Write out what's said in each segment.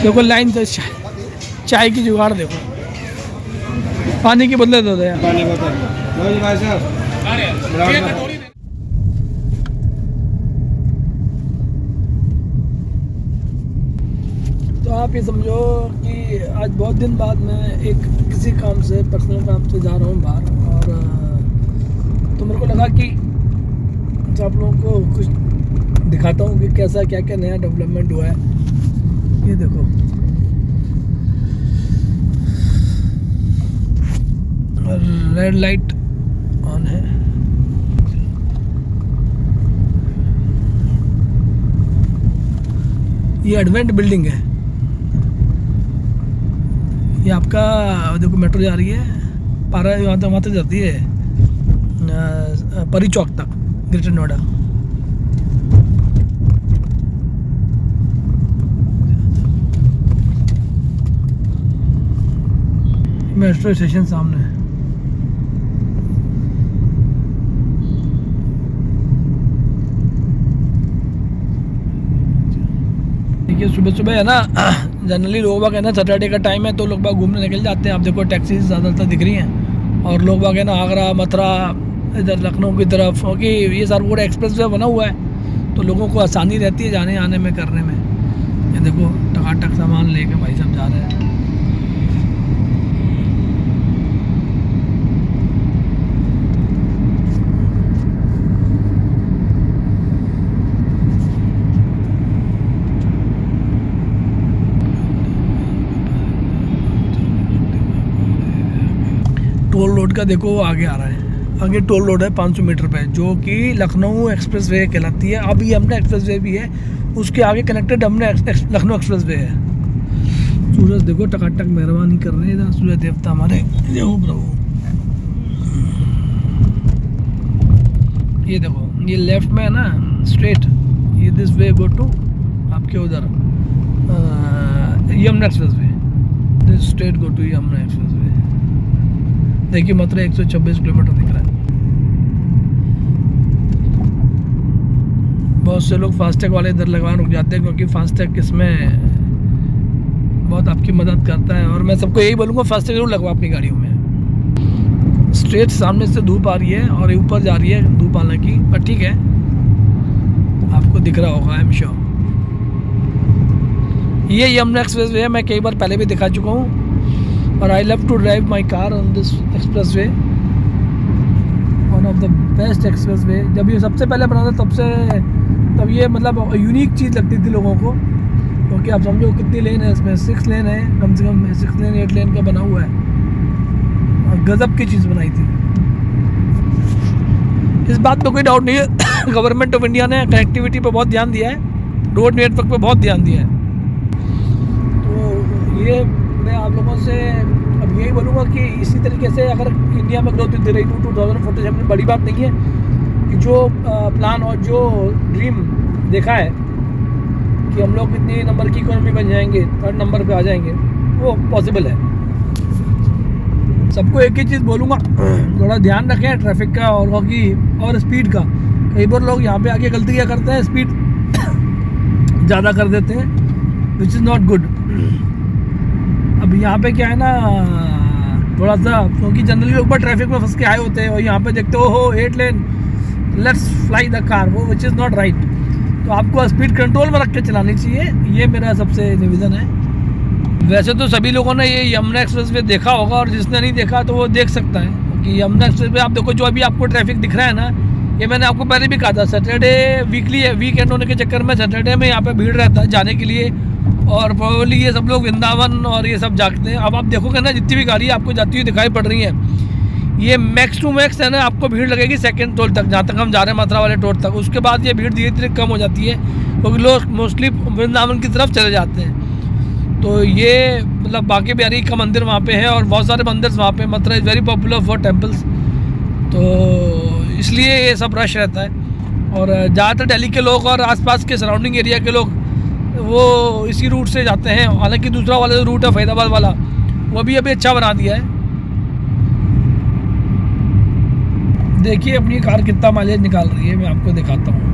देखो लाइन तो चाय की जुगाड़ देखो, पानी की बदले दो यार। पानी बोतल लो जी भाई साहब। तो आप ये समझो कि आज बहुत दिन बाद मैं एक किसी काम से, पर्सनल काम से जा रहा हूँ बाहर, और तो मेरे को लगा कि आप लोगों को कुछ दिखाता हूँ कि कैसा क्या क्या नया डेवलपमेंट हुआ है। ये देखो, रेड लाइट ऑन है। ये एडवेंट बिल्डिंग है। ये आपका देखो मेट्रो जा रही है पारा, वहाँ तक जाती है परी चौक तक, ग्रेटर नोएडा। मेट्रो स्टेशन सामने है। देखिए सुबह सुबह है ना, जनरली लोग बाग है ना, सैटरडे का टाइम है तो लोग बाग घूमने निकल जाते हैं। आप देखो टैक्सी ज़्यादातर दिख रही हैं, और लोग बाग है ना आगरा, मथुरा, इधर लखनऊ की तरफ, क्योंकि ये सारा पूरा एक्सप्रेस वे बना हुआ है तो लोगों को आसानी रहती है जाने आने में, करने में। ये देखो टकाटक सामान लेके भाई साहब जा रहे हैं। टोल रोड का देखो आगे आ रहा है, आगे टोल रोड है 500 मीटर पे, जो कि लखनऊ एक्सप्रेस वे कहलाती है। अब यमुना एक्सप्रेस वे भी है, उसके आगे connected Yamuna Lucknow express way है। सूरज देखो टकाटक मेहरबानी कर रहे हैं सूर्य देवता हमारे, जय प्रभु। ये देखो ये लेफ्ट में है ना स्ट्रेट, ये दिस वे गो टू आपके उधर Yamuna expressway, this straight go to Yamuna expressway. देखिए मथुरा 126 किलोमीटर दिख रहा है। बहुत से लोग फास्टैग वाले इधर लगवाने रुक जाते हैं, क्योंकि फास्टैग इसमें बहुत आपकी मदद करता है, और मैं सबको यही बोलूँगा फास्टैग जरूर लगवा अपनी गाड़ियों में। स्ट्रेट सामने से धूप आ रही है और ऊपर जा रही है धूप आने की, पर ठीक है आपको दिख रहा होगा आई एम श्योर। ये यमुना एक्सप्रेस वे है, मैं कई बार पहले भी दिखा चुका हूँ, और I love to drive my car on this expressway, one of the best expressway. जब ये सबसे पहले बना था तब ये मतलब यूनिक चीज़ लगती थी लोगों को, क्योंकि आप समझो कितनी लेन है इसमें, 6 लेन है कम से कम, 6 लेन 8 लेन का बना हुआ है, और गजब की चीज़ बनाई थी। इस बात पे कोई डाउट नहीं है गवर्नमेंट ऑफ इंडिया ने कनेक्टिविटी पे बहुत ध्यान दिया है, रोड नेटवर्क पे बहुत ध्यान दिया है। तो ये मैं आप लोगों से अब यही बोलूँगा कि इसी तरीके से अगर इंडिया में ग्रोथ दे रही 2047 में, बड़ी बात नहीं है कि जो प्लान और जो ड्रीम देखा है कि हम लोग इतनी नंबर की इकोनॉमी बन जाएंगे, 3rd नंबर पे आ जाएंगे, वो पॉसिबल है। सबको एक ही चीज़ बोलूँगा, थोड़ा ध्यान रखें ट्रैफिक का और स्पीड का। कई बार लोग यहाँ पे आके गलती क्या करते हैं, स्पीड ज़्यादा कर देते हैं, विच इज़ नॉट गुड। अब यहाँ पे क्या है ना, थोड़ा सा, क्योंकि जनरली लोग बार ट्रैफिक में फंस के आए होते हैं और यहाँ पे देखते हो 8 लेन, लेट्स फ्लाई द कार, वो विच इज़ नॉट राइट। तो आपको स्पीड कंट्रोल में रख के चलानी चाहिए, ये मेरा सबसे निवेदन है। वैसे तो सभी लोगों ने ये यमुना एक्सप्रेस वे देखा होगा, और जिसने नहीं देखा तो वो देख सकता है, क्योंकि यमुना एक्सप्रेस वे आप देखो, जो अभी आपको ट्रैफिक दिख रहा है ना, ये मैंने आपको पहले भी कहा था, सैटरडे वीकली है, वीकेंड होने के चक्कर में सैटरडे में यहाँ पे भीड़ रहता है जाने के लिए, और प्रोबेबली ये सब लोग वृंदावन और ये सब जाते हैं। अब आप देखोगे ना जितनी भी गाड़ी आपको जाती हुई दिखाई पड़ रही है, ये मैक्स टू मैक्स है ना आपको भीड़ लगेगी 2nd टोल तक, जहाँ तक हम जा रहे हैं मथुरा वाले टोल तक। उसके बाद ये भीड़ धीरे धीरे कम हो जाती है, क्योंकि लोग मोस्टली वृंदावन की तरफ चले जाते हैं। तो ये मतलब बांके बिहारी का मंदिर वहाँ पे है, और बहुत सारे मंदिर वहाँ पे, Mathura is very popular for temples, तो इसलिए ये सब रश रहता है। और ज़्यादातर दिल्ली के लोग और आसपास के सराउंडिंग एरिया के लोग वो इसी रूट से जाते हैं। हालांकि दूसरा वाला जो रूट है फैदाबाद वाला, वो भी अभी अच्छा बना दिया है। देखिए अपनी कार कितना माइलेज निकाल रही है, मैं आपको दिखाता हूँ।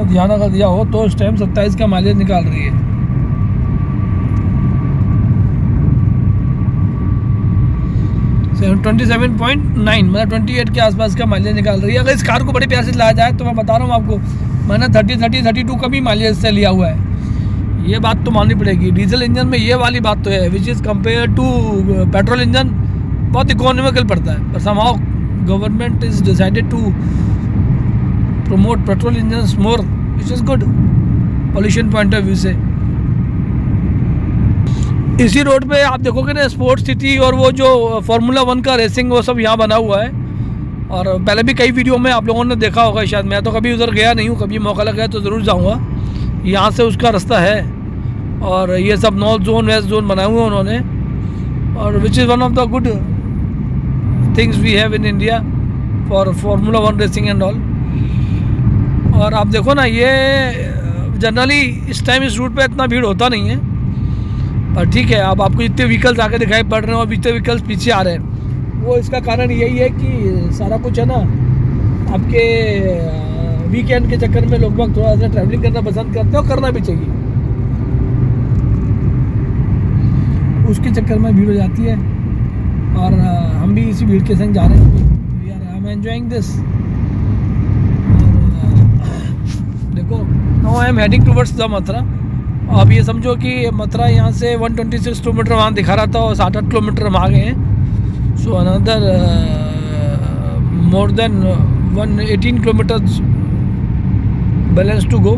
ध्यान अगर दिया हो तो इस टाइम 27 का माइलेज निकाल रही है। से 27.9 मतलब 28 के आसपास का माइलेज निकाल रही है। अगर इस कार को बड़े प्यार से लाया जाए तो मैं बता रहा हूँ आपको, मैंने 32 का भी माइलेज से लिया हुआ है। ये बात तो माननी पड़ेगी। डीजल इंजन में ये वाली बात तो है, which is compare to petrol engine बहुत इकोनॉमिकल पड़ता है। पर somehow government is decided to promote petrol engine more, which is good pollution point of view से। इसी रोड पे आप देखोगे ना स्पोर्ट्स सिटी और वो जो फार्मूला 1 का रेसिंग वो सब यहाँ बना हुआ है। और पहले भी कई वीडियो में आप लोगों ने देखा होगा शायद, मैं तो कभी उधर गया नहीं हूँ, कभी मौका लगा तो ज़रूर जाऊँगा। यहाँ से उसका रास्ता है और ये सब नॉर्थ जोन वेस्ट जोन बनाए हुए हैं उन्होंने, और which is one of the good things we have in India for formula 1 racing and all. और आप देखो ना, ये जनरली इस टाइम इस रूट पे इतना भीड़ होता नहीं है, पर ठीक है। अब आपको जितने व्हीकल्स आगे दिखाई पड़ रहे हैं और जितने व्हीकल्स पीछे आ रहे हैं, वो इसका कारण यही है कि सारा कुछ है ना, आपके वीकेंड के चक्कर में लोग थोड़ा सा ट्रैवलिंग करना पसंद करते हैं और करना भी चाहिए। उसके चक्कर में भीड़ हो जाती है और हम भी इसी भीड़ के संग जा रहे हैं। We are I am enjoying this. देखो, now I am heading towards the Mathura. अब ये समझो कि मथुरा यहाँ से 126 किलोमीटर वहाँ दिखा रहा था और 7-8 किलोमीटर हम आ गए हैं। So another more than 118 kilometre balance to go.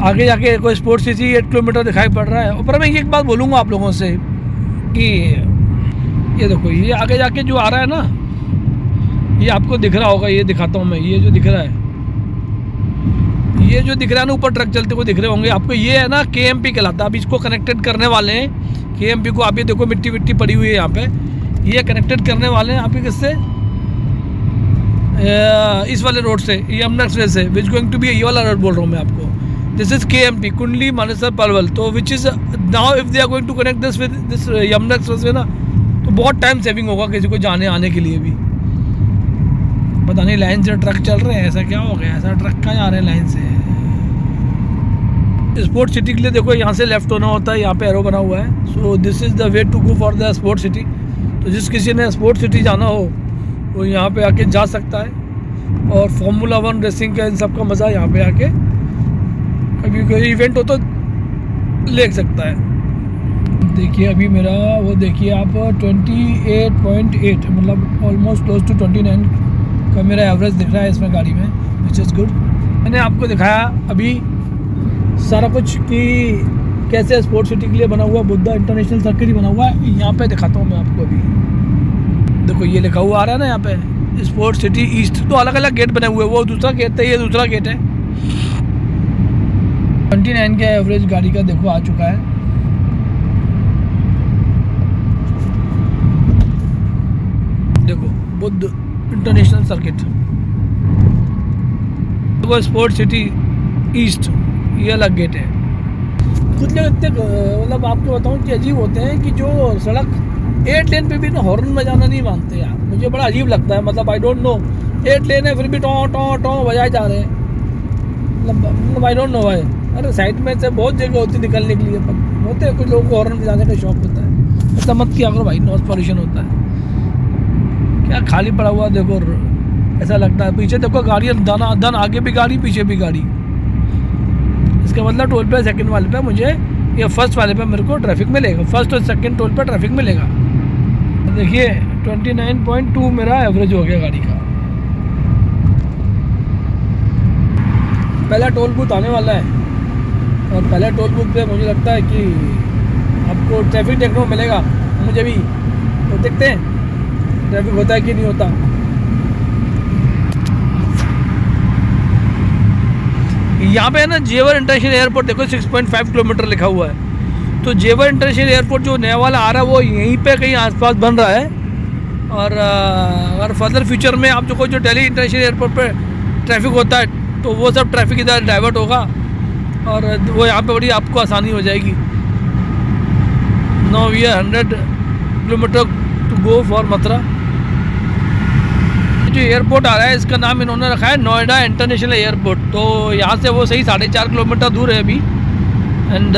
आगे जाके कोई स्पोर्ट्स सिटी 8 किलोमीटर दिखाई पड़ रहा है। ऊपर मैं एक बात बोलूँगा आप लोगों से कि ये देखो, ये आगे जाके जो आ रहा है ना, ये आपको दिख रहा होगा, ये दिखाता हूँ मैं। ये जो दिख रहा है, ये जो दिख रहा है ना ऊपर ट्रक चलते हुए दिख रहे होंगे आपको, ये है ना KMP कहलाता है। अब इसको कनेक्टेड करने वाले हैं KMP को। आप ये देखो मिट्टी विट्टी पड़ी हुई है यहाँ पे, ये कनेक्टेड करने वाले हैं आपके किससे, इस वाले रोड से, यमुना एक्सप्रेस से, विच गोइंग टू बी, ये वाला रोड बोल रहा हूँ मैं आपको। दिस इज KMP, कुंडली मानेसर पलवल। तो which is now if they are going to connect this with this Yamuna expressway ना, तो बहुत टाइम सेविंग होगा किसी को जाने आने के लिए भी। पता नहीं लाइन से ट्रक चल रहे हैं, ऐसा क्या हो गया, ऐसा ट्रक कहाँ जा रहे हैं लाइन से। स्पोर्ट्स सिटी के लिए देखो यहाँ से लेफ्ट होना होता है, यहाँ पे एरो बना हुआ है। So this is the way to go for the sports city. तो जिस किसी ने स्पोर्ट्स सिटी जाना हो वो यहाँ पे आके जा सकता है, और फार्मूला 1 रेसिंग का इन सब का मज़ा यहाँ पे आके कभी कोई इवेंट हो तो ले सकता है। देखिए अभी मेरा वो देखिए आप 28.8 मतलब ऑलमोस्ट क्लोज टू 29 का मेरा एवरेज दिख रहा है इसमें गाड़ी में, विच इज़ गुड। मैंने आपको दिखाया अभी सारा कुछ कि कैसे स्पोर्ट्स सिटी के लिए बना हुआ बुद्धा इंटरनेशनल सर्किट ही बना हुआ है। यहाँ पे दिखाता हूँ मैं आपको। अभी देखो ये लिखा हुआ आ रहा है ना यहाँ पे स्पोर्ट्स सिटी ईस्ट। तो अलग अलग गेट बने हुए, वो दूसरा गेट है, ये दूसरा गेट है। 29 का एवरेज गाड़ी का देखो आ चुका है। देखो बुद्ध इंटरनेशनल सर्किट, वो स्पोर्ट्स सिटी ईस्ट, ये अलग गेट है। कुछ लोग इतने मतलब आपको बताऊं कि अजीब होते हैं कि जो सड़क 8 लेन पे भी ना हॉर्न बजाना नहीं मानते यार। मुझे बड़ा अजीब लगता है। मतलब आई डोंट नो, 8 लेन है फिर भी टॉ टॉ टॉ बजाए जा रहे हैं। मतलब आई डोंट नो भाई। अरे साइड में से बहुत जगह होती है निकलने के लिए, होते हैं कुछ लोगों को हॉर्न बजाने का शौक होता है। ऐसा मत किया करो भाई, नॉइस पॉल्यूशन होता है। क्या खाली पड़ा हुआ देखो, ऐसा लगता है। पीछे देखो गाड़ी दन आगे भी गाड़ी पीछे भी गाड़ी। इसका मतलब टोल पे सेकंड वाले पे मुझे या फर्स्ट वाले पे मेरे को ट्रैफिक मिलेगा, फर्स्ट और सेकंड टोल पे ट्रैफिक मिलेगा। देखिए 29.2 मेरा एवरेज हो गया गाड़ी का। पहला टोल बूथ आने वाला है और पहले टोल बूथ पे मुझे लगता है कि आपको ट्रैफिक देखने को मिलेगा। मुझे भी तो देखते हैं ट्रैफिक होता है कि नहीं होता। यहाँ पे है ना जेवर इंटरनेशनल एयरपोर्ट, देखो 6.5 किलोमीटर लिखा हुआ है। तो जेवर इंटरनेशनल एयरपोर्ट जो नया वाला आ रहा है वो यहीं पे कहीं आसपास बन रहा है। और अगर फर्दर फ्यूचर में आप जो दिल्ली इंटरनेशनल एयरपोर्ट पे ट्रैफिक होता है तो वो सब ट्रैफिक इधर डाइवर्ट होगा और वो यहाँ पे बड़ी आपको आसानी हो जाएगी। Now we are 100 kilometre to go for Mathura. जो एयरपोर्ट आ रहा है इसका नाम इन्होंने रखा है नोएडा इंटरनेशनल एयरपोर्ट। तो यहाँ से वो सही 4.5 किलोमीटर दूर है अभी। एंड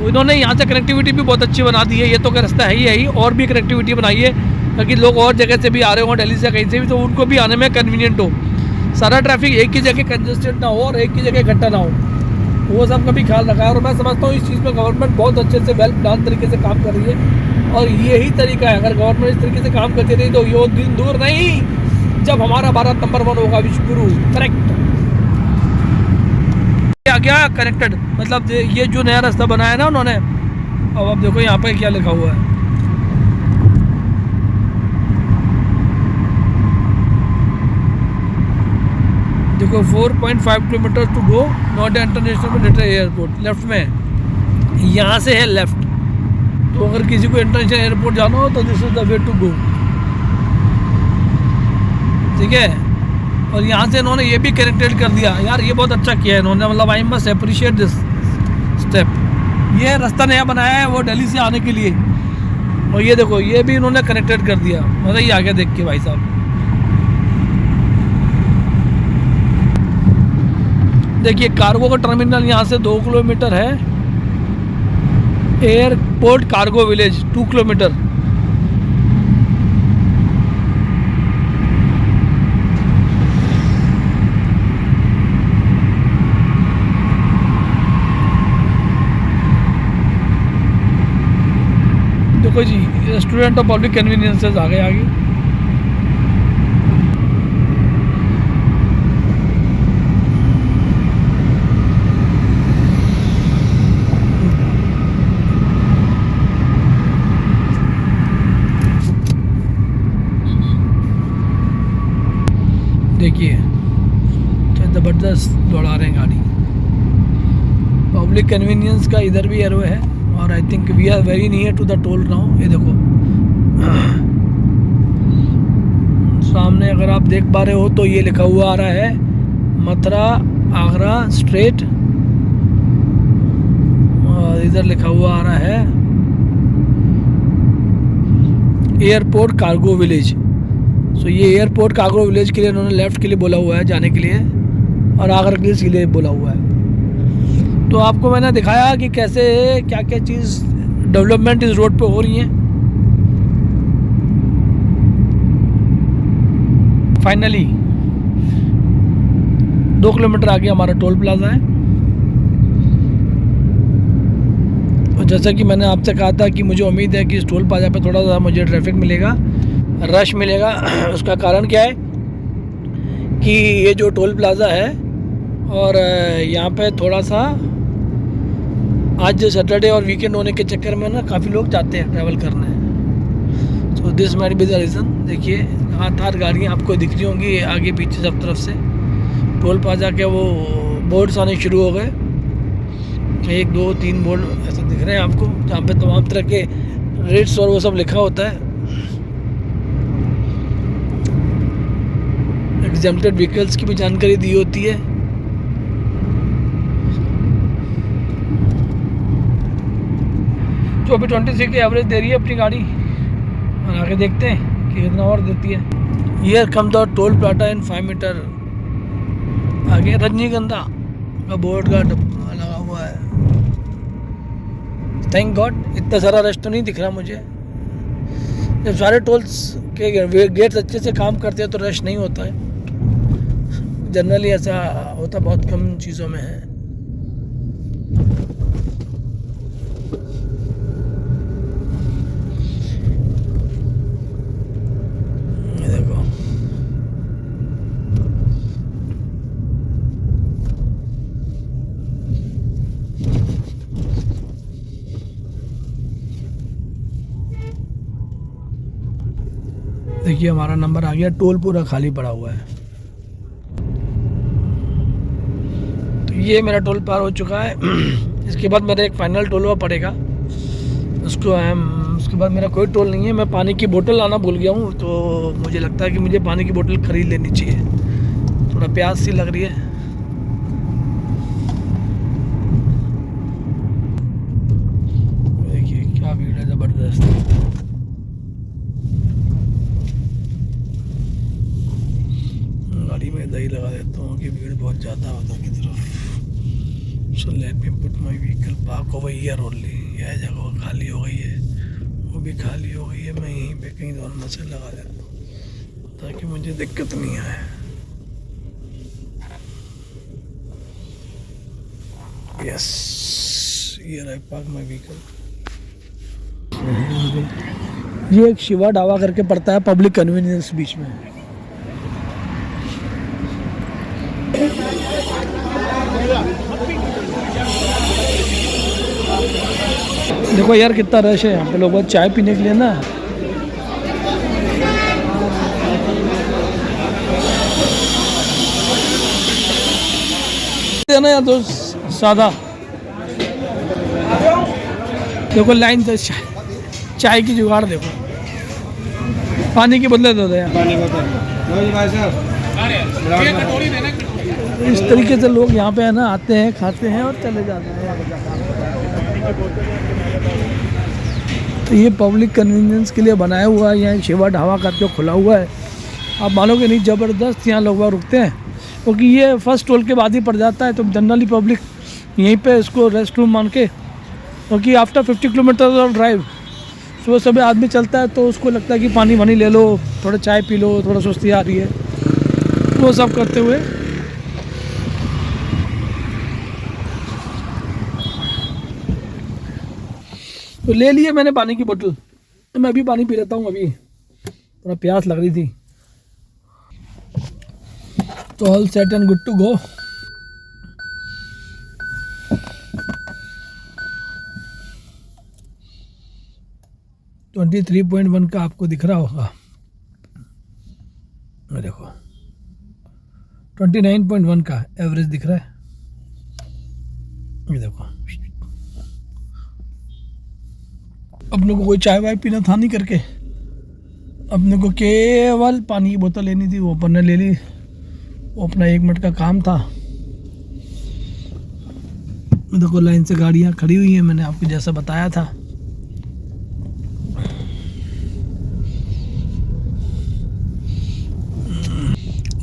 इन्होंने यहाँ से कनेक्टिविटी भी बहुत अच्छी बना दी है। ये तो क्या रास्ता है ही, और भी कनेक्टिविटी बनाई है ताकि लोग और जगह से भी आ रहे हों, दिल्ली से कहीं से भी, तो उनको भी आने में कन्वीनियंट हो। सारा ट्रैफिक एक ही जगह कंजेस्टेड ना हो और एक ही जगह इकट्ठा ना हो, वो सब का भी ख्याल रखा है। और मैं समझता हूँ इस चीज़ में गवर्नमेंट बहुत अच्छे से वेल प्लान तरीके से काम कर रही है। और यही तरीका है, अगर गवर्नमेंट इस तरीके से काम करती रही तो ये दिन दूर नहीं जब हमारा भारत नंबर 1 होगा विश्व गुरु। करेक्ट। क्या क्या कनेक्टेड, मतलब ये जो नया रास्ता बनाया ना उन्होंने, अब आप देखो यहाँ पे क्या लिखा हुआ है। देखो 4.5 kilometre to go Noida international military airport. Left में यहाँ से है लेफ्ट, तो अगर किसी को इंटरनेशनल एयरपोर्ट जाना हो तो this is the way to go. ठीक है, और यहाँ से इन्होंने ये भी कनेक्टेड कर दिया। यार ये बहुत अच्छा किया है इन्होंने, मतलब I must appreciate this step. ये रास्ता नया बनाया है वो दिल्ली से आने के लिए, और ये देखो ये भी इन्होंने कनेक्टेड कर दिया। मज़ा ही आ गया देख के भाई साहब। देखिए कार्गो का टर्मिनल यहाँ से 2 किलोमीटर है। Airport cargo village 2 kilometre. देखो जी स्टूडेंट ऑफ पब्लिक कन्वीनियंसेस आ गए आगे। देखिए क्या ज़बरदस्त दौड़ा रहे हैं गाड़ी। पब्लिक कन्वीनियंस का इधर भी एरो है, और I think we are very near to the toll now. ये देखो सामने अगर आप देख पा रहे हो तो ये लिखा हुआ आ रहा है मथुरा आगरा स्ट्रेट, और इधर लिखा हुआ आ रहा है एयरपोर्ट कार्गो विलेज। सो ये एयरपोर्ट कार्गो विलेज के लिए इन्होंने लेफ़्ट के लिए बोला हुआ है जाने के लिए, और आगरा के लिए सीधे बोला हुआ है। तो आपको मैंने दिखाया कि कैसे क्या क्या चीज़ डेवलपमेंट इस रोड पे हो रही है। फाइनली 2 किलोमीटर आगे हमारा टोल प्लाजा है। और जैसा कि मैंने आपसे कहा था कि मुझे उम्मीद है कि इस टोल प्लाजा पे थोड़ा सा मुझे ट्रैफिक मिलेगा, रश मिलेगा। उसका कारण क्या है कि ये जो टोल प्लाज़ा है और यहाँ पे थोड़ा सा आज सैटरडे और वीकेंड होने के चक्कर में ना काफ़ी लोग जाते हैं ट्रैवल करने। So this might be the reason. देखिए लगातार गाड़ियाँ आपको दिख रही होंगी आगे पीछे सब तरफ से। टोल प्लाज़ा के वो बोर्ड्स आने शुरू हो गए, 1 2 3 बोर्ड ऐसे दिख रहे हैं आपको, जहाँ पे तमाम तरह के रेट्स और वो सब लिखा होता है। एग्जेम्प्टेड व्हीकल्स की भी जानकारी दी होती है। जो अभी 26 की एवरेज दे रही है अपनी गाड़ी, और आगे देखते हैं कि कितना और देती है। Here come the toll plaza in 5 metre. आगे रजनीगंधा का बोर्ड का डब्बा लगा हुआ है। थैंक गॉड इतना सारा रश तो नहीं दिख रहा मुझे। जब सारे टोल्स के गेट्स अच्छे से काम करते हैं तो रश नहीं होता है। जनरली ऐसा होता बहुत कम चीज़ों में है। ये देखो देखिए हमारा नंबर आ गया। टोल पूरा खाली पड़ा हुआ है। ये मेरा टोल पार हो चुका है। इसके बाद मेरा एक फाइनल टोल हुआ पड़ेगा, उसके बाद मेरा कोई टोल नहीं है। मैं पानी की बोतल लाना भूल गया हूँ, तो मुझे लगता है कि मुझे पानी की बोतल ख़रीद लेनी चाहिए। थोड़ा प्यास सी लग रही है। देखिए क्या भीड़ है ज़बरदस्त। इधर ही लगा देता हूँ कि भीड़ बहुत ज़्यादा है उधर की तरफ। So let me put my vehicle park over here only. यह जगह खाली हो गई है, वो भी खाली हो गई है, मैं यहीं पे कहीं नॉर्मल से लगा देता हूँ ताकि मुझे दिक्कत नहीं आए। Yes, here I park my vehicle. ये एक शिवा ढाबा करके पड़ता है पब्लिक कन्वीनियंस बीच में। देखो यार कितना रश है यहाँ पे, लोग चाय पीने के लिए ना। ना यार तो सादा देखो लाइन तो चाय की जुगाड़ देखो, पानी की बदले दो यार। पानी बोतल भाई साहब, इस तरीके से लोग यहाँ पे है ना आते हैं, खाते हैं और चले जाते हैं। तो ये पब्लिक कन्वीनियंस के लिए बनाया हुआ है। यहाँ शिवा ढाबा का जो खुला हुआ है, आप मानोगे नहीं, ज़बरदस्त यहाँ लोग रुकते हैं क्योंकि ये फर्स्ट टोल के बाद ही पड़ जाता है। तो जनरली पब्लिक यहीं पे इसको रेस्ट रूम मान के, क्योंकि आफ्टर 50 किलोमीटर ऑफ ड्राइव सुबह सुबह आदमी चलता है तो उसको लगता है कि पानी वानी ले लो, थोड़ा चाय पी लो, थोड़ा सुस्ती आ रही है, वो सब करते हुए तो ले लिए मैंने पानी की बोतल। तो मैं अभी पानी पी लेता हूँ, अभी थोड़ा प्यास लग रही थी। तो all set and good to go. तो 23.1 का आपको दिख रहा होगा, देखो 29.1 का एवरेज दिख रहा है, ये देखो। अपने को कोई चाय वाय पीना था नहीं करके, अपने को केवल पानी की बोतल लेनी थी, वो अपन ने ले ली। वो अपना 1 मिनट का काम था। देखो लाइन से गाड़ियाँ खड़ी हुई हैं, मैंने आपको जैसा बताया था।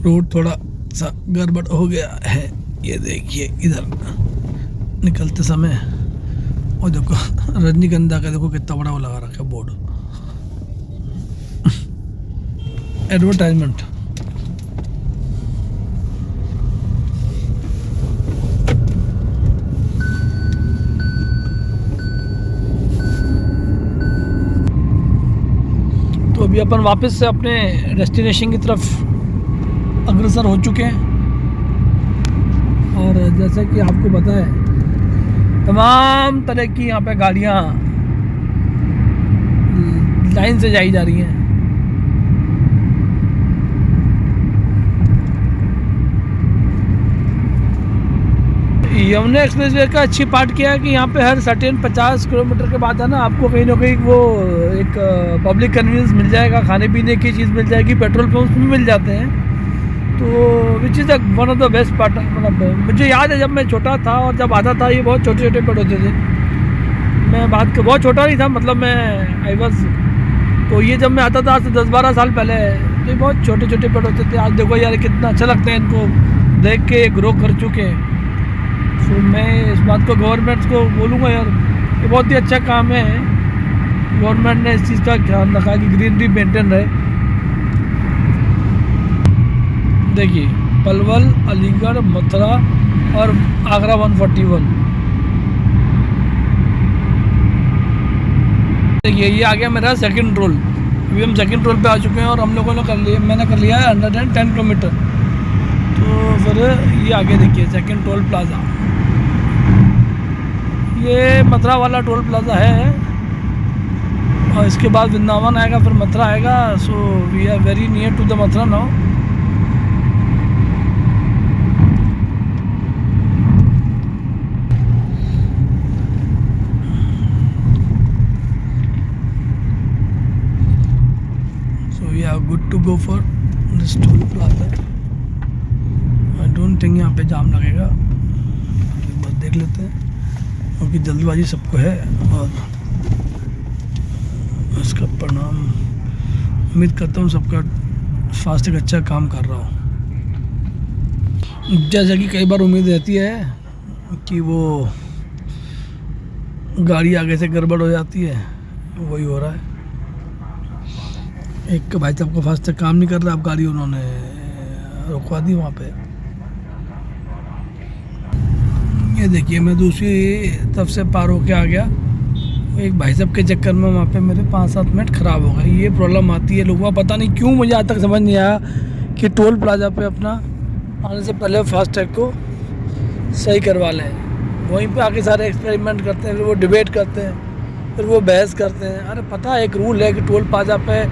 रोड थोड़ा सा गड़बड़ हो गया है, ये देखिए इधर निकलते समय। और देखो रजनीगंधा का देखो कितना बड़ा वो लगा रखा है बोर्ड, एडवर्टाइजमेंट। तो अभी अपन वापस से अपने डेस्टिनेशन की तरफ अग्रसर हो चुके हैं। और जैसा कि आपको पता है, तमाम तरह की यहाँ पे गाड़ियाँ लाइन से जाई जा रही हैं। यमुना एक्सप्रेसवे का अच्छी पार्ट क्या है कि यहाँ पे हर सर्टेन 50 किलोमीटर के बाद है ना, आपको कहीं ना कहीं वो एक पब्लिक कन्वीनियंस मिल जाएगा, खाने पीने की चीज़ मिल जाएगी, पेट्रोल पंप भी मिल जाते हैं। तो विच is one of the best part. मतलब मुझे याद है जब मैं छोटा था और जब आता था, ये बहुत छोटे छोटे पेड़ होते थे। मैं बात कर बहुत छोटा नहीं था, मतलब मैं आई वॉज, तो ये जब मैं आता था आज से 10-12 साल पहले, तो ये बहुत छोटे छोटे पेड़ होते थे। आज देखो यार कितना अच्छा लगता है इनको देख के, ग्रो कर चुके हैं। तो मैं इस बात को गवर्नमेंट को बोलूँगा यार, ये बहुत ही अच्छा काम है। गवर्नमेंट ने इस चीज़ का ध्यान रखा कि ग्रीनरी मेंटेन रहे। देखिए पलवल, अलीगढ़, मथुरा और आगरा 141। देखिए ये आ गया मेरा सेकंड रोल। अभी हम सेकंड रोल पे आ चुके हैं और हम लोगों ने कर लिया, मैंने कर लिया है 110 किलोमीटर। तो फिर ये आगे देखिए सेकंड टोल प्लाज़ा, ये मथुरा वाला टोल प्लाज़ा है। और इसके बाद वृंदावन आएगा, फिर मथुरा आएगा। So we are very near to the Mathura now. Good to go for this toll plaza. I don't think यहाँ पे जाम लगेगा, बस देख लेते हैं क्योंकि जल्दबाजी सबको है। और इसका परिणाम उम्मीद करता हूँ सबका फास्टैग अच्छा काम कर रहा हो। जैसा कि कई बार उम्मीद रहती है कि वो गाड़ी आगे से गड़बड़ हो जाती है, वही हो रहा है। एक भाई साहब का फास्ट काम नहीं कर रहा, अब गाड़ी उन्होंने रुकवा दी वहाँ पे। ये देखिए मैं दूसरी तरफ से पार होके आ गया, एक भाई साहब के चक्कर में वहाँ पे मेरे 5-7 मिनट ख़राब हो गए। ये प्रॉब्लम आती है लोगों का, पता नहीं क्यों, मुझे आज तक समझ नहीं आया कि टोल प्लाजा पे अपना आने से पहले फास्ट टैग को सही करवा लें। वहीं पे आके सारे एक्सपेरिमेंट करते हैं, फिर वो डिबेट करते हैं, फिर वो बहस करते हैं। अरे पता है एक रूल है कि टोल प्लाजा पे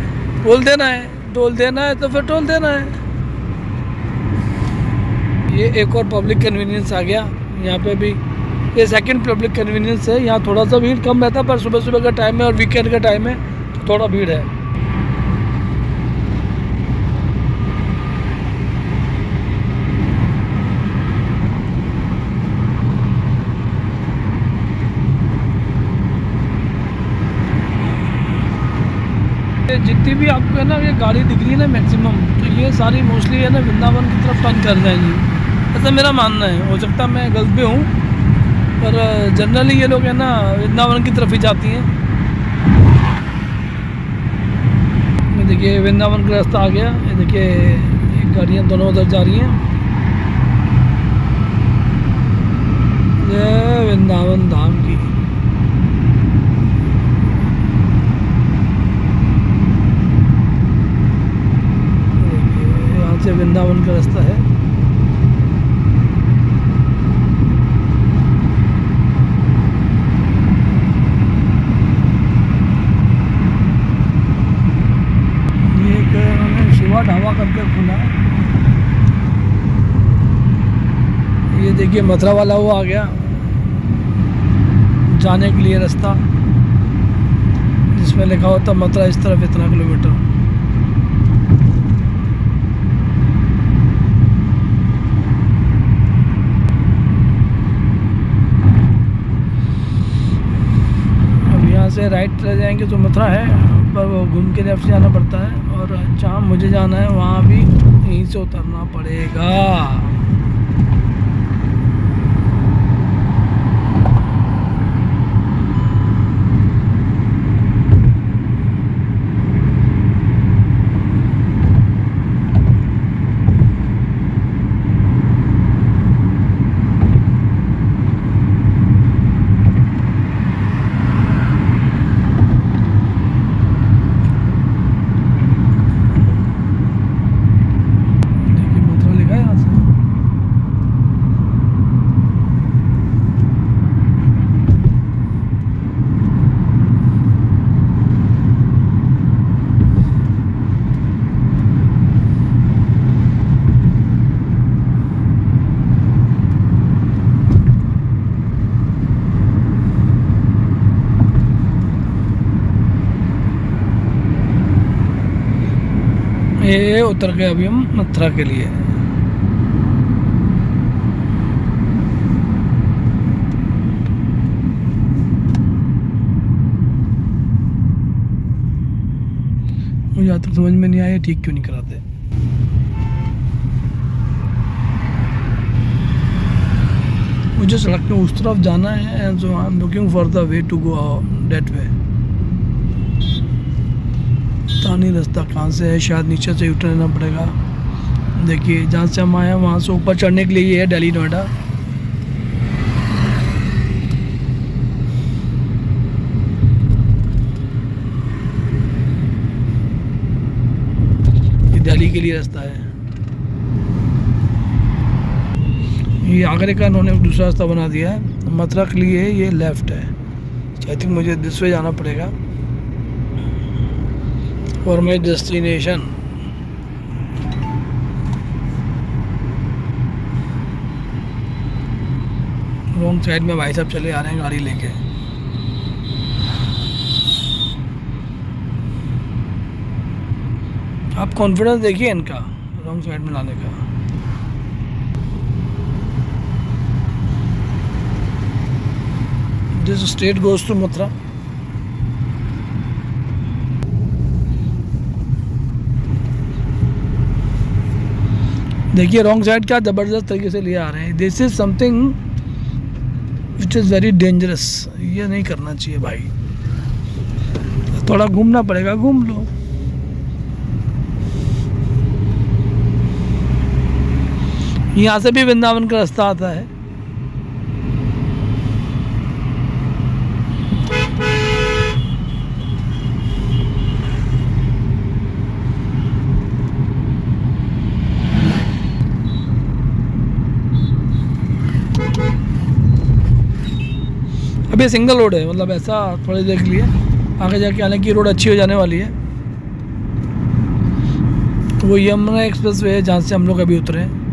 टोल देना है तो फिर टोल देना है। ये एक और पब्लिक कन्वीनियंस आ गया यहाँ पे भी। ये सेकंड पब्लिक कन्वीनियंस है। यहाँ थोड़ा सा भीड़ कम रहता है, पर सुबह सुबह का टाइम है और वीकेंड का टाइम है तो थोड़ा भीड़ है। जितनी भी आपको है ना ये गाड़ी दिख रही है ना मैक्सिमम, तो ये सारी मोस्टली है ना वृंदावन की तरफ टर्न कर जाएंगी, ऐसा मेरा मानना है। हो सकता है मैं गलत भी हूँ, पर जनरली ये लोग है ना वृंदावन की तरफ ही जाती हैं। ये देखिए वृंदावन का रास्ता आ गया। ये देखिए गाड़ियाँ दोनों उधर जा रही हैं। ये वृंदावन धाम की से वृंदावन का रास्ता है। ये उन्होंने शिवा ढाबा करके खुला। ये देखिए मथुरा वाला वो आ गया जाने के लिए रास्ता, जिसमें लिखा होता मथुरा इस तरफ इतना किलोमीटर। से राइट चले जाएंगे तो मथुरा है, पर वो घूम के लेफ्ट जाना पड़ता है, और जहाँ मुझे जाना है वहाँ भी यहीं से उतरना पड़ेगा। ये उतर गए अभी हम मथुरा के लिए। मुझे आज तक समझ में नहीं आया ठीक क्यों नहीं कराते। मुझे सड़क पे उस तरफ जाना है, so I am looking for the way to go that way. पता नहीं रास्ता कहाँ से है, शायद नीचे से उतरना पड़ेगा। देखिए जहाँ से हम आए हैं वहाँ से ऊपर चढ़ने के लिए ये है दिल्ली नोएडा। ये दिल्ली के लिए रास्ता है। ये आगरे का इन्होंने दूसरा रास्ता बना दिया है। मथुरा के लिए ये लेफ्ट है। आई थिंक मुझे दिस वे जाना पड़ेगा for my destination. Wrong side में भाई साहब चले आ रहे हैं गाड़ी लेके। आप कॉन्फिडेंस देखिए इनका रॉन्ग साइड में लाने का। This state goes to Mathura. देखिए रॉन्ग साइड क्या ज़बरदस्त तरीके से लिए आ रहे हैं। This is something which is very dangerous. ये नहीं करना चाहिए भाई, थोड़ा घूमना पड़ेगा, घूम लो। यहाँ से भी वृंदावन का रास्ता आता है। अब ये सिंगल रोड है, मतलब ऐसा थोड़ी देर के लिए, आगे जाके हालांकि रोड अच्छी हो जाने वाली है। वो यमुना एक्सप्रेस वे है जहाँ से हम लोग अभी उतरे हैं।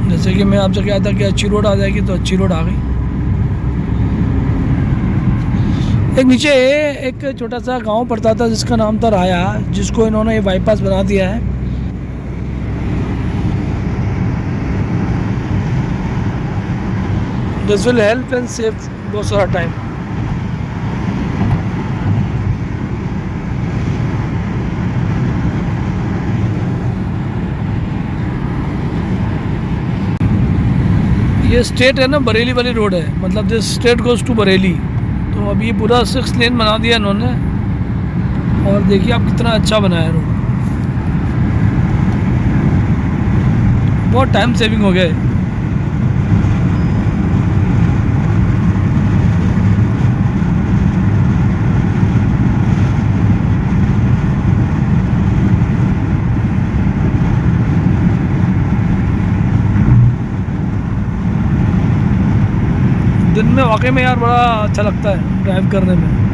जैसे कि मैं आपसे कहा था कि अच्छी रोड आ जाएगी, तो अच्छी रोड आ गई। एक नीचे एक छोटा सा गांव पड़ता था जिसका नाम था राया, जिसको इन्होंने ये बाईपास बना दिया है। This will help and save बहुत सारा टाइम। ये स्टेट है ना, बरेली वाली रोड है, मतलब this state goes to Bareilly. तो अब ये पूरा 6 लेन बना दिया इन्होंने, और देखिए आप कितना अच्छा बनाया है रोड। बहुत टाइम सेविंग हो गया है। दिन में वाकई में यार बड़ा अच्छा लगता है ड्राइव करने में।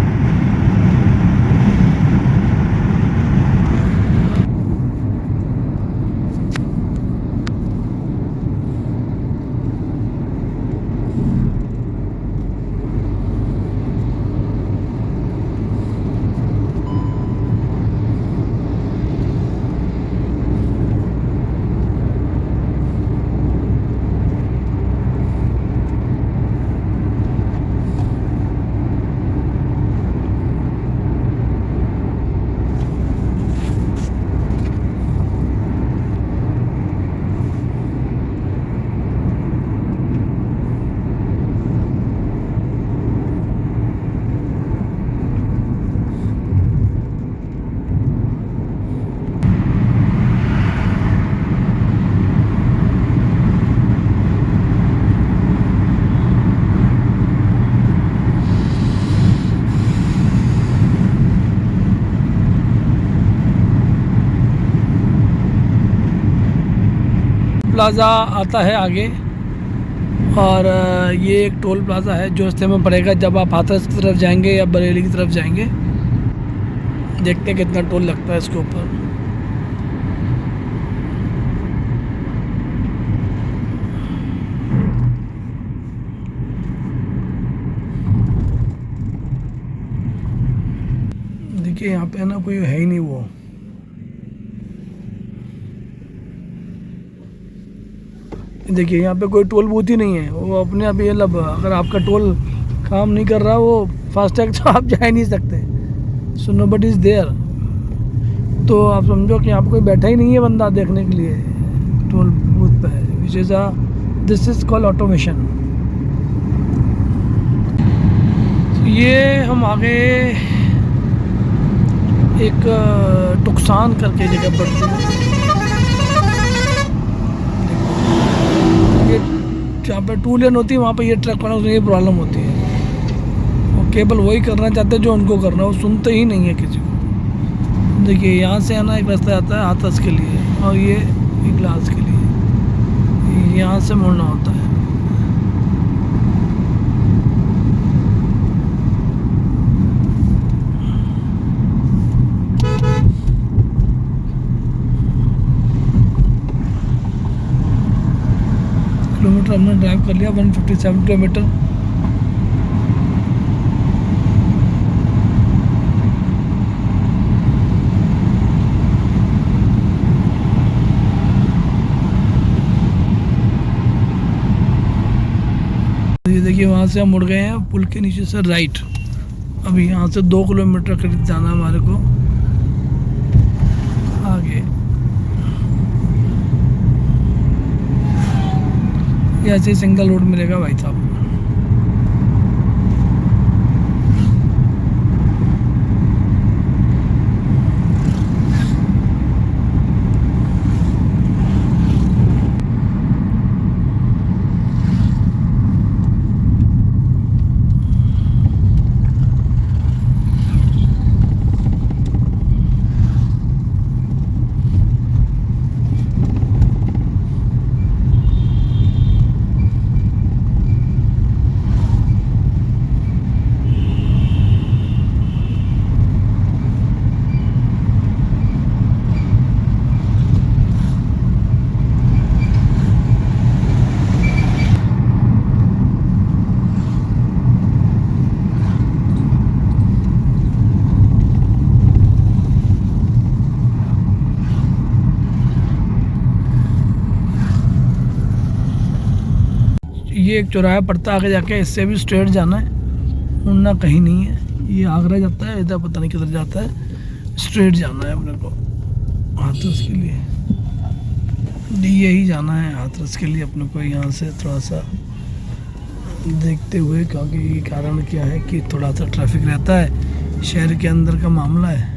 प्लाज़ा आता है आगे, और ये एक टोल प्लाज़ा है जो रास्ते में पड़ेगा जब आप हाथरस की तरफ जाएंगे या बरेली की तरफ जाएंगे। देखते हैं कितना टोल लगता है इसके ऊपर। देखिए यहाँ पे ना कोई है ही नहीं वो। देखिए यहाँ पे कोई टोल बूथ ही नहीं है, वो अपने आप ये लब, अगर आपका टोल काम नहीं कर रहा वो फास्टैग तो आप जा ही नहीं सकते। So nobody is there. तो आप समझो कि यहाँ पे कोई बैठा ही नहीं है बंदा देखने के लिए टोल बूथ पे, which is this is called automation. ये हम आगे एक टुकसान करके जगह पड़ती है, जहाँ पे 2 लेन होती है वहाँ पे ये ट्रक वालों को ये प्रॉब्लम होती है। वो केवल वही करना चाहते हैं जो उनको करना है, वो सुनते ही नहीं है किसी को। देखिए यहाँ से है ना एक रास्ता आता है हाथरस के लिए, और ये इगलास के लिए, यहाँ से मुड़ना होता है। हमने ड्राइव कर लिया 157 किलोमीटर। ये देखिए वहाँ से हम मुड़ गए हैं पुल के नीचे से राइट। अभी यहाँ से 2 किलोमीटर करीब जाना है हमारे को आगे। ये ऐसे सिंगल रोड मिलेगा भाई साहब। ये एक चौराहा पड़ता है आगे जाके, इससे भी स्ट्रेट जाना है, मुड़ना कहीं नहीं है। ये आगरा जाता है, इधर पता नहीं किधर जाता है। स्ट्रेट जाना है अपने को हाथरस के लिए। यही जाना है हाथरस के लिए अपने को, यहाँ से थोड़ा सा देखते हुए, क्योंकि कारण क्या है कि थोड़ा सा ट्रैफिक रहता है, शहर के अंदर का मामला है।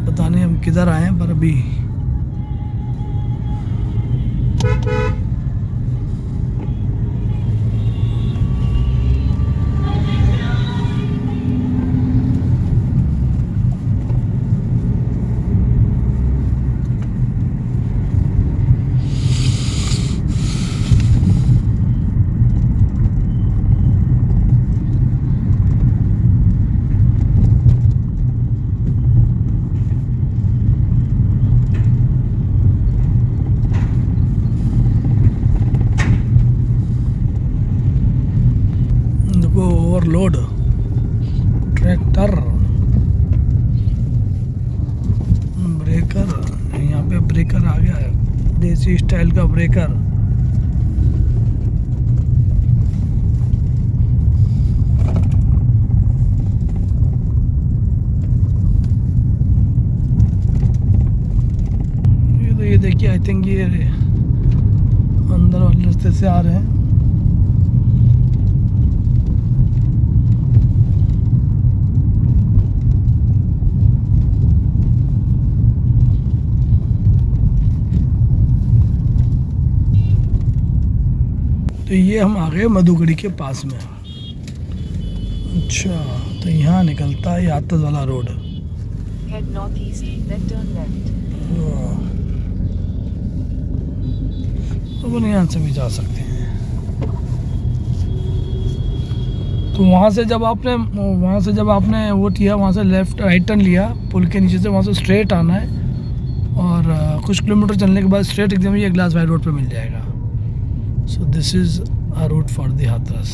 पता नहीं हम किधर आए हैं, पर अभी ओवरलोड ट्रैक्टर ब्रेकर, यहाँ पे ब्रेकर आ गया है, देसी स्टाइल का ब्रेकर। ये देखिए, आई थिंक ये अंदर वाले रास्ते से आ रहे हैं। तो ये हम आ गए मधुगढ़ी के पास में। अच्छा, तो यहाँ निकलता है हाथरस वाला road. Head northeast, then turn left. तो अपन यहाँ से भी जा सकते हैं। तो वहाँ से जब आपने वो किया, वहाँ से लेफ्ट राइट टर्न लिया पुल के नीचे से, वहाँ से स्ट्रेट आना है और कुछ किलोमीटर चलने के बाद स्ट्रेट एकदम ये ग्लास वाइड रोड पे मिल जाएगा। So this is a route for the Hathras.